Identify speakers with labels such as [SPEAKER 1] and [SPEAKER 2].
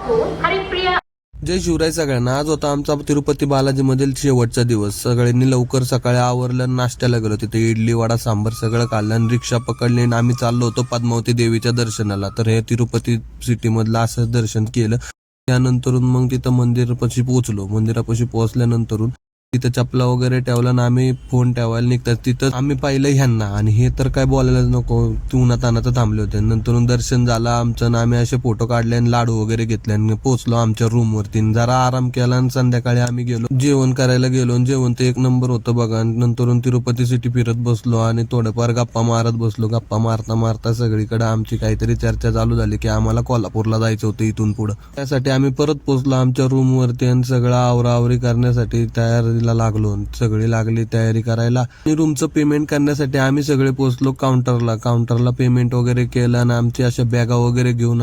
[SPEAKER 1] जय शिवराय सगळ्यांना. आज होता आमचा तिरुपती बालाजी मधील शेवटचा दिवस. सगळ्यांनी लवकर सकाळी आवरलं, नाश्त्याला गेलो. तिथे इडली वडा सांबर सगळं खाल्लं आणि रिक्षा पकडली आणि आम्ही चाललो होतो पद्मावती देवीच्या दर्शनाला. तर हे तिरुपती सिटी मधलं असं दर्शन केलं. त्यानंतरून मग तिथं मंदिरापाशी पोहोचलो. मंदिरापाशी पोहोचल्यानंतरून तिथं चपला वगैरे ठेवला आणि आम्ही फोन ठेवायला निघतात. तिथं आम्ही पाहिलं ह्यांना आणि हे तर काय बोलायलाच नको, उन्हात अनात थांबले होते. नंतर दर्शन झालं आमचं आणि आम्ही असे फोटो काढले आणि लाडू वगैरे घेतले आणि पोहोचलो आमच्या रूम वरती. जरा आराम केला आणि संध्याकाळी आम्ही गेलो जेवण करायला गेलो. जेवण ते एक नंबर होतं बघा. नंतर तिरुपती सिटी फिरत बसलो आणि थोडंफार गप्पा मारत बसलो. गप्पा मारता मारता सगळीकडे आमची काहीतरी चर्चा चालू झाली की आम्हाला कोल्हापूरला जायचं होतं इथून पुढं. त्यासाठी आम्ही परत पोहोचलो आमच्या रूम वरती आणि सगळं आवराआवरी करण्यासाठी तयारीला लागलो. सगळी लागली तयारी करायला आणि रूमचं पेमेंट करण्यासाठी आम्ही सगळे पोहोचलो काउंटरला पेमेंट वगैरे केलं आणि आमची अशा बॅगा वगैरे घेऊन